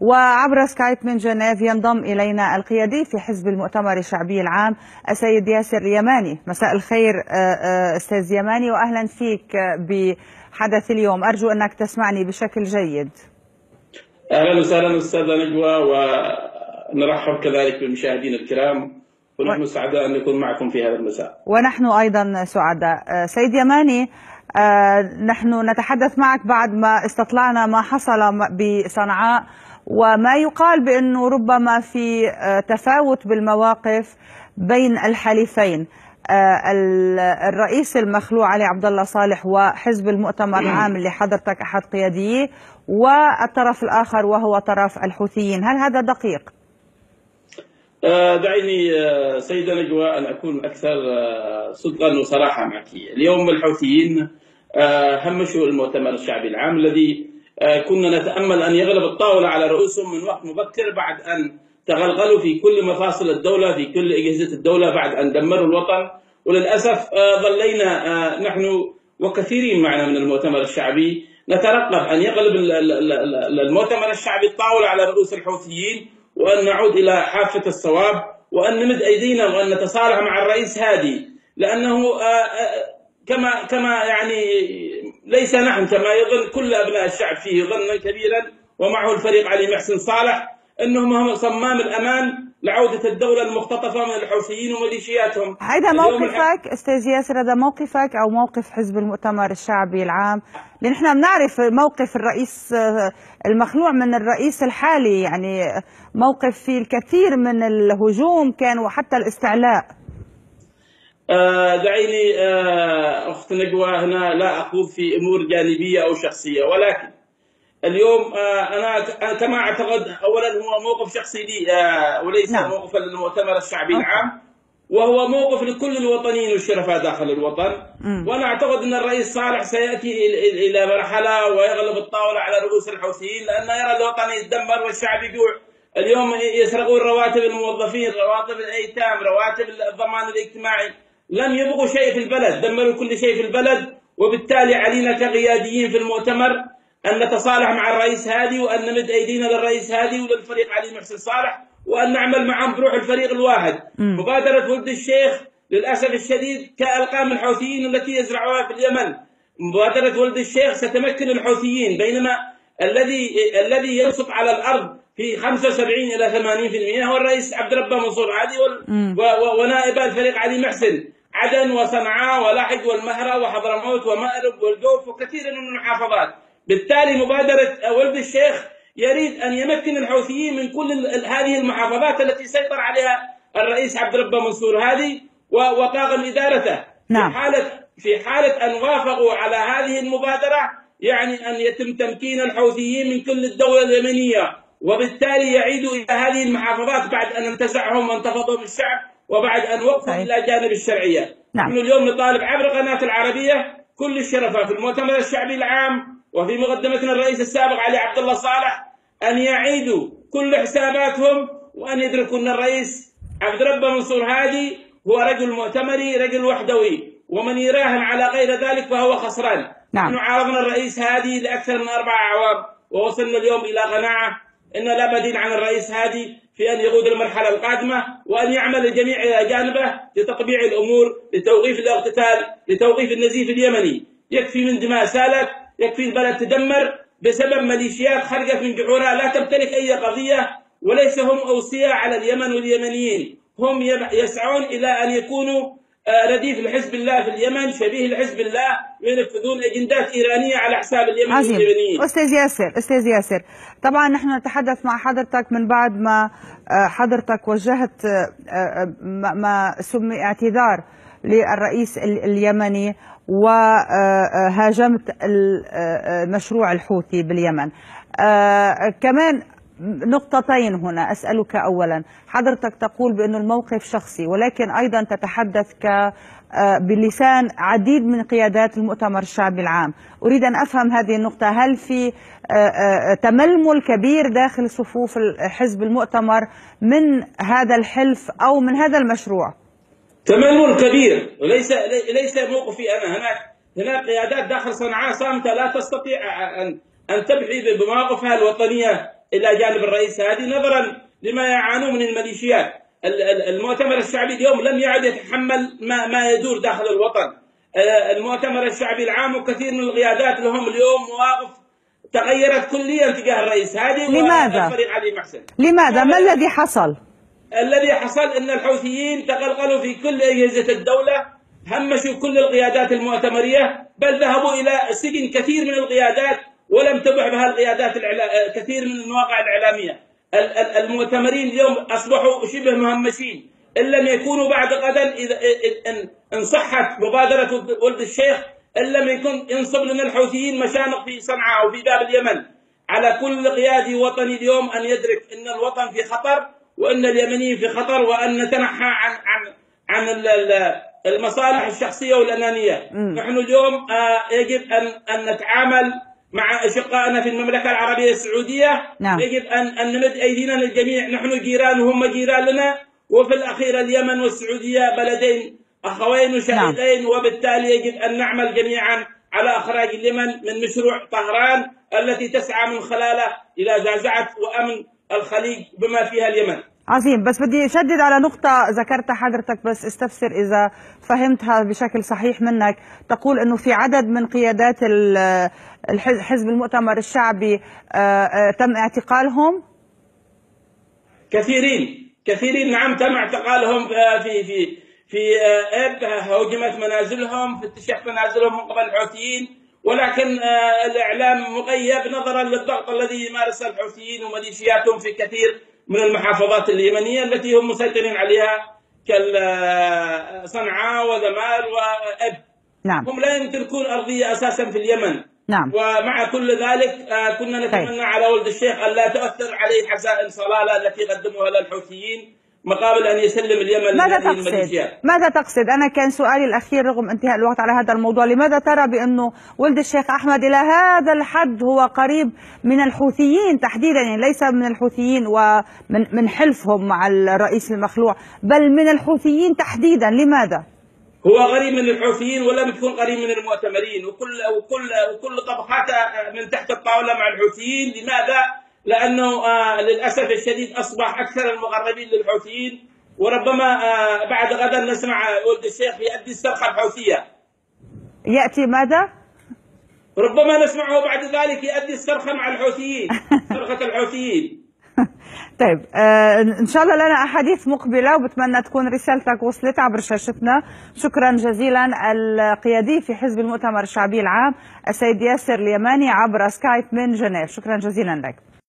وعبر سكايب من جنيف ينضم إلينا القيادي في حزب المؤتمر الشعبي العام السيد ياسر يماني. مساء الخير أستاذ يماني، وأهلا فيك بحدث اليوم. أرجو أنك تسمعني بشكل جيد. أهلا وسهلا أستاذة نجوى، ونرحب كذلك بالمشاهدين الكرام، ونحن سعداء أن نكون معكم في هذا المساء. ونحن أيضا سعداء. سيد يماني، نحن نتحدث معك بعد ما استطلعنا ما حصل بصنعاء، وما يقال بأنه ربما في تفاوت بالمواقف بين الحليفين، الرئيس المخلوع علي عبد الله صالح وحزب المؤتمر العام اللي حضرتك أحد قياديه، والطرف الآخر وهو طرف الحوثيين. هل هذا دقيق؟ دعيني سيدة نجوى أن أكون أكثر صدقا وصراحة معك. اليوم الحوثيين همشوا المؤتمر الشعبي العام الذي كنا نتأمل أن يغلب الطاولة على رؤوسهم من وقت مبكر، بعد أن تغلغلوا في كل مفاصل الدولة، في كل أجهزة الدولة، بعد أن دمروا الوطن. وللأسف ظلينا نحن وكثيرين معنا من المؤتمر الشعبي نترقب أن يغلب المؤتمر الشعبي الطاولة على رؤوس الحوثيين، وأن نعود إلى حافة الصواب، وأن نمد أيدينا وأن نتصالح مع الرئيس هادي، لأنه كما يعني ليس نحن كما يظن كل أبناء الشعب فيه ظنا كبيرا، ومعه الفريق علي محسن صالح، أنهم هم صمام الأمان لعودة الدولة المختطفة من الحوثيين وميليشياتهم. هذا موقفك أستاذ ياسر، هذا موقفك أو موقف حزب المؤتمر الشعبي العام؟ لأن احنا بنعرف موقف الرئيس المخلوع من الرئيس الحالي، يعني موقف فيه الكثير من الهجوم كان وحتى الاستعلاء. دعيني أخت نجوى هنا لا أخوض في أمور جانبية أو شخصية، ولكن اليوم أنا كما أعتقد أولا هو موقف شخصي لي وليس موقف للمؤتمر الشعبي العام، وهو موقف لكل الوطنيين والشرفاء داخل الوطن. وأنا أعتقد أن الرئيس صالح سيأتي إلى مرحلة ويغلب الطاولة على رؤوس الحوثيين، لأنه يرى الوطن يتدمر والشعب يجوع. اليوم يسرقون رواتب الموظفين، رواتب الأيتام، رواتب الضمان الاجتماعي، لم يبقوا شيء في البلد، دمروا كل شيء في البلد. وبالتالي علينا كقياديين في المؤتمر أن نتصالح مع الرئيس هادي، وأن نمد أيدينا للرئيس هادي وللفريق علي محسن صالح، وأن نعمل معهم بروح الفريق الواحد. مبادرة ولد الشيخ للأسف الشديد كألقام الحوثيين التي يزرعوها في اليمن. مبادرة ولد الشيخ ستمكن الحوثيين، بينما الذي ينصب على الأرض في 75 إلى 80% هو الرئيس عبد ربه منصور هادي ونائب الفريق علي محسن، عدن وصنعاء ولحج والمهرة وحضرموت ومأرب والجوف وكثير من المحافظات. بالتالي مبادرة ولد الشيخ يريد أن يمكن الحوثيين من كل هذه المحافظات التي سيطر عليها الرئيس عبد ربه منصور هادي وطاقم إدارته. في حالة أن وافقوا على هذه المبادرة، يعني أن يتم تمكين الحوثيين من كل الدولة اليمنية، وبالتالي يعيدوا إلى هذه المحافظات بعد أن انتزعهم وانتفضوا بالشعب، وبعد أن وقفوا إلى جانب الشرعية. نحن اليوم نطالب عبر قناة العربية كل الشرفاء في المؤتمر الشعبي العام وفي مقدمتنا الرئيس السابق علي عبد الله صالح أن يعيدوا كل حساباتهم، وأن يدركوا أن الرئيس عبد ربه منصور هادي هو رجل مؤتمري، رجل وحدوي، ومن يراهن على غير ذلك فهو خسران. نحن عارضنا الرئيس هادي لأكثر من 4 أعوام، ووصلنا اليوم إلى قناعة أن لا بديل عن الرئيس هادي في أن يقود المرحلة القادمة، وأن يعمل الجميع إلى جانبه لتطبيع الأمور، لتوقيف الاقتتال، لتوقيف النزيف اليمني. يكفي من دماء سالت، يكفي البلد تدمر بسبب ميليشيات خرجت من جحورها لا تمتلك أي قضية، وليس هم أوصياء على اليمن واليمنيين، هم يسعون إلى أن يكونوا رديف لحزب الله في اليمن، شبيه لحزب الله، وينفذون أجندات إيرانية على حساب اليمن واليمنيين. أستاذ ياسر، طبعا نحن نتحدث مع حضرتك من بعد ما حضرتك وجهت ما سمي اعتذار للرئيس اليمني وهاجمت المشروع الحوثي باليمن. كمان نقطتين هنا أسألك. أولا، حضرتك تقول بأن الموقف شخصي، ولكن أيضا تتحدث بلسان عديد من قيادات المؤتمر الشعبي العام. أريد أن أفهم هذه النقطة. هل في تململ كبير داخل صفوف حزب المؤتمر من هذا الحلف أو من هذا المشروع؟ تململ كبير، وليس موقفي أنا. هناك قيادات داخل صنعاء صامتة لا تستطيع أن تبحي بمواقفها الوطنية إلى جانب الرئيس هادي نظرا لما يعانون من الميليشيات. المؤتمر الشعبي اليوم لم يعد يتحمل ما يدور داخل الوطن. المؤتمر الشعبي العام وكثير من القيادات لهم اليوم مواقف تغيرت كليا تجاه الرئيس هادي والفريق علي محسن. لماذا؟ ما الذي حصل؟ الذي حصل أن الحوثيين تغلغلوا في كل أجهزة الدولة، همشوا كل القيادات المؤتمرية، بل ذهبوا إلى سجن كثير من القيادات ولم تبع بها القيادات كثير من المواقع الإعلامية. المؤتمرين اليوم أصبحوا شبه مهمشين، إن لم يكونوا بعد غدا إن صحت مبادرة ولد الشيخ، إن لم يكن ينصب لنا الحوثيين مشانق في صنعاء وفي باب اليمن. على كل قيادي وطني اليوم أن يدرك أن الوطن في خطر، وأن اليمنيين في خطر، وأن نتنحى عن المصالح الشخصية والأنانية. نحن اليوم يجب أن نتعامل مع أشقائنا في المملكة العربية السعودية. نعم. يجب أن نمد أيدينا للجميع، نحن جيران وهم جيران لنا، وفي الأخير اليمن والسعودية بلدين أخوين وشقيقين. نعم. وبالتالي يجب أن نعمل جميعا على إخراج اليمن من مشروع طهران التي تسعى من خلاله إلى زعزعة وأمن الخليج بما فيها اليمن. عظيم، بس بدي أشدد على نقطة ذكرتها حضرتك، بس استفسر إذا فهمتها بشكل صحيح منك. تقول أنه في عدد من قيادات حزب المؤتمر الشعبي تم اعتقالهم؟ كثيرين نعم تم اعتقالهم. في هوجمت منازلهم، فتشت منازلهم من قبل الحوثيين، ولكن الإعلام مغيب نظرا للضغط الذي يمارسه الحوثيين وميليشياتهم في كثير من المحافظات اليمنية التي هم مسيطرين عليها كصنعاء وذمار وإب. نعم. هم لا يمتلكون أرضية أساسا في اليمن. نعم. ومع كل ذلك كنا نتمنى على ولد الشيخ أن لا تؤثر عليه حسائل صلالة التي قدموها للحوثيين مقابل أن يسلم اليمن. ماذا تقصد؟ أنا كان سؤالي الأخير رغم انتهاء الوقت على هذا الموضوع، لماذا ترى بأنه ولد الشيخ أحمد إلى هذا الحد هو قريب من الحوثيين تحديدا، يعني ليس من الحوثيين ومن حلفهم مع الرئيس المخلوع، بل من الحوثيين تحديدا؟ لماذا؟ هو قريب من الحوثيين ولم يكن قريب من المؤتمرين، وكل طبقاته من تحت الطاولة مع الحوثيين. لماذا؟ لأنه للأسف الشديد أصبح أكثر المقربين للحوثيين، وربما بعد غدا نسمع ولد الشيخ يؤدي الصرخة الحوثية. يأتي ماذا؟ ربما نسمعه بعد ذلك يؤدي الصرخة مع الحوثيين، صرخة الحوثيين. طيب إن شاء الله لنا أحاديث مقبلة، وبتمنى تكون رسالتك وصلت عبر شاشتنا. شكرا جزيلا. القيادي في حزب المؤتمر الشعبي العام السيد ياسر اليماني عبر سكايب من جنيف، شكرا جزيلا لك.